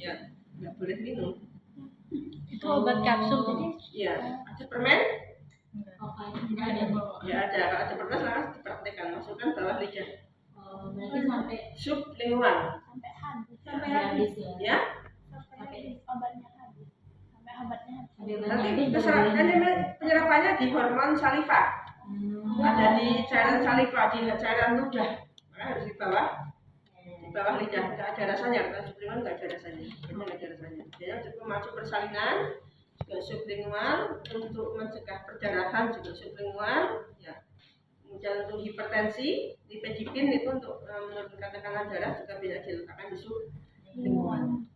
ya nggak boleh minum. Itu obat kapsul tadi? Iya. Ada permen? Enggak ada. Ya ada. Kalau ada permen silahkan dipraktekkan. Masukkan bawah lidah. Berarti sampai sublingual. sampai habis ya. Ya. Sampai obatnya habis. Sampai obatnya habis. Nanti penyerapannya di hormon saliva. Ada di cairan saliva, di cairan ludah. Maka harus di bawah lidah. Nggak ada rasanya. Kalau sublingual nggak ada rasanya. Memang nggak ada rasanya. Dia cukup masuk persalinan juga sublingual, untuk mencegah perdarahan juga sublingual. Ya. Kemudian untuk hipertensi, nifedipin itu untuk menurunkan tekanan darah juga bisa diletakkan di sublingual.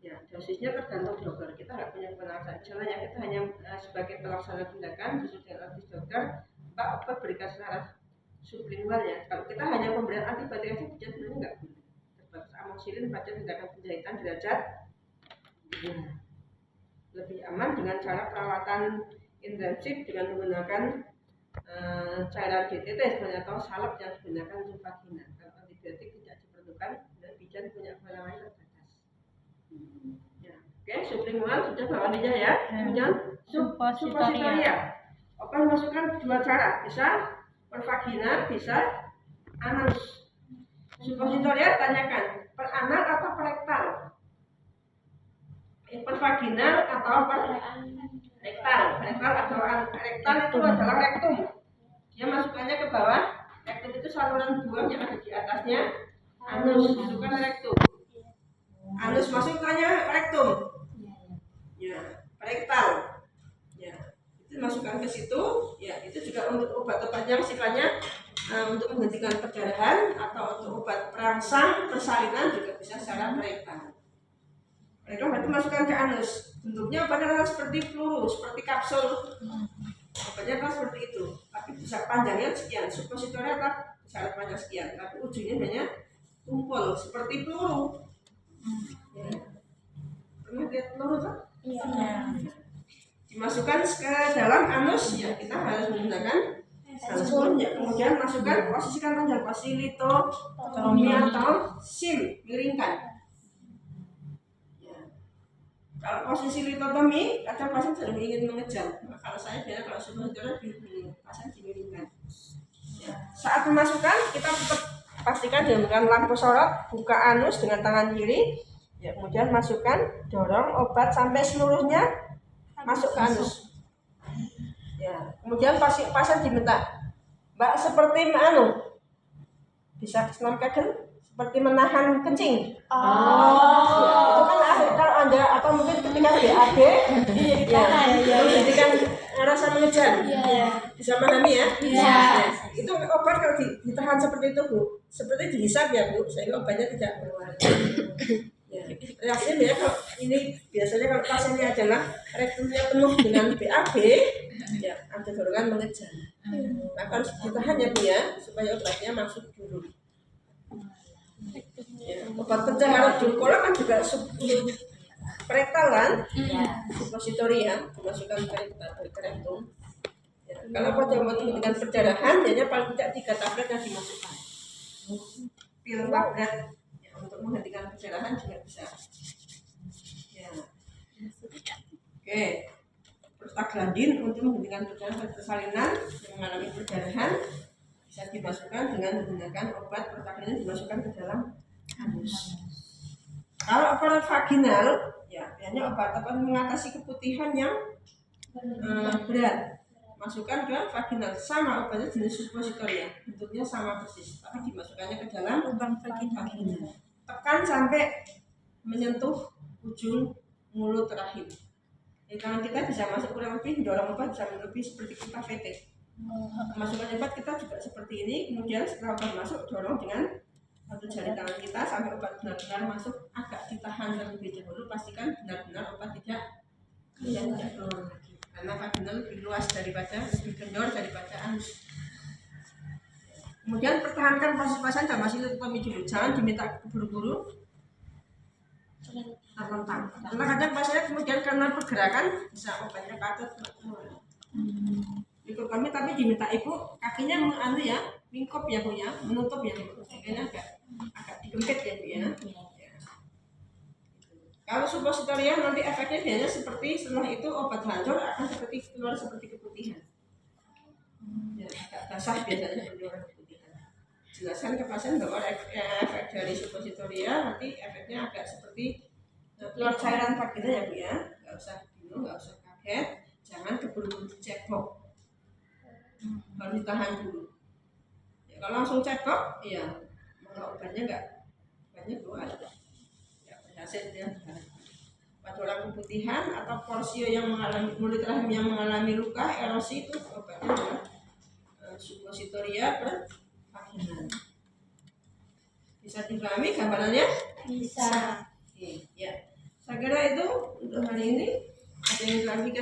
Ya, dosisnya tergantung dokter. Kita nggak punya kewenangan. Misalnya kita hanya sebagai pelaksana tindakan sesuai dengan advis dokter, Pak obat berikan secara sublingual ya. Kalau kita hanya pemberian antibiotik aja sebenarnya nggak boleh. Terbatas amoxicillin pada tindakan penjahitan derajat ya. Lebih aman dengan cara perawatan intensif dengan menggunakan cairan DTT sebenarnya atau salep yang digunakan untuk vagina. Kalau antibiotik tidak diperlukan dan bidan punya kewenangan terbatas. Ya. Oke, sublingual sudah bawah lidah ya. Kemudian suppositoria. Obat masukkan dua cara, bisa per vagina, bisa anus. Suppositoria tanyakan per anal atau per rektal? Per vaginal atau per rektal? Rektal atau rektal itu adalah rektum. Dia masukkannya ke bawah. Rektum itu saluran buang yang ada di atasnya. Anus itu kan rektum. Anus masukkannya rektum. Ya, rektal. Ya, itu masukkan ke situ. Ya, itu juga untuk obat-obat yang sifatnya untuk menghentikan perdarahan atau untuk obat perangsang persalinan juga bisa secara rektal. Rektal berarti masukkan ke anus. Bentuknya obatnya seperti peluru, seperti kapsul. Obatnya kan seperti itu. Tapi bisa panjangnya sekian. Suppositoria kan bisa panjang sekian. Tapi ujungnya hanya tumpul seperti peluru. Ya. Pernah lihat peluru kan? Iya. Dimasukkan ke dalam anus ya, kita harus menggunakan handphone ya. Kemudian masukkan, posisikan panjang, posisi litotomi atau sim, miringkan ya. Kalau posisi litotomi kadang pasien sedang ingin mengejam. Kalau saya biasanya kalau suppositoria pasien dimiringkan ya. Saat memasukkan kita tetap pastikan dengan lampu sorot, buka anus dengan tangan kiri ya, kemudian masukkan, dorong obat sampai seluruhnya masuk ke anus. Ya, kemudian pasien diminta, Mbak seperti bisa senam kegel, seperti menahan kencing. Itu kan kalau Anda atau mungkin ketika BAB, menjadikan rasa mengejam. Bisa memahami ya? Itu obat kalau ditahan seperti itu Bu, seperti dihisap ya Bu, sehingga obatnya tidak keluar. Ya, reaksinya ya kalau ini biasanya kalau pasiennya adalah rektumnya penuh dengan BAB, ya ada dorongan mengejam. Maka harus ditahan ya Bu ya, supaya obatnya masuk dulu. Ya, obat pencahar dulkola kan juga rektal kan, suppositoria dimasukkan ke rektum. Ya, kalau obat dengan perdarahan, hanya paling tidak 3 tablet yang dimasukkan. Pil tablet untuk menghentikan perdarahan juga bisa. Ya. Oke. Prostaglandin untuk menghentikan perdarahan persalinan yang mengalami perdarahan bisa dimasukkan dengan menggunakan obat prostaglandin dimasukkan ke dalam anus. Kalau obat vaginal, ya biasanya obat-obat mengatasi keputihan yang berat. Masukkan ke vaginal, sama obatnya jenis suppositoria, bentuknya sama persis, tapi dimasukkannya ke dalam lubang vaginal. Tekan sampai menyentuh ujung mulut rahim. Di tangan kita bisa masuk kurang lebih, dorong obat bisa lebih seperti kita VT. Masukkan obat kita juga seperti ini, kemudian setelah obat masuk, dorong dengan satu jari tangan kita sampai obat benar-benar masuk, agak ditahan terlebih dahulu, pastikan benar-benar obat tidak keluar lagi. Karena vaginal lebih luas lebih kendor daripada anus. Kemudian pertahankan posisi pasien dan masih litotomi dulu, jangan diminta buru-buru terlentang. Karena kadang pasiennya kemudian karena pergerakan bisa obatnya patut keluar. Litotomi tapi diminta ibu kakinya mingkup ya Bu ya, menutup ya Bu, sehingga agak digempit ya Bu ya. Kalau suppositoria nanti efeknya biasanya seperti setelah itu obat hancur akan seperti keluar seperti keputihan. Ya, agak basah biasanya keluar keputihan. Jelaskan ke pasien bahwa efek dari suppositoria nanti efeknya agak seperti keluar cairan gitu ya Bu ya. Nggak usah bingung, nggak usah kaget, jangan keburu-buru cekok. Harus ditahan dulu. Ya, kalau langsung cekok, ya maka obatnya keluar. Hasil ya, pada orang keputihan atau porsio yang mengalami mulut rahim yang mengalami luka erosi itu obatnya adalah suppositoria vaginal. Bisa dipahami gambarannya? Bisa. Oke, ya. Saya kira itu untuk hari ini. Ada yang lagi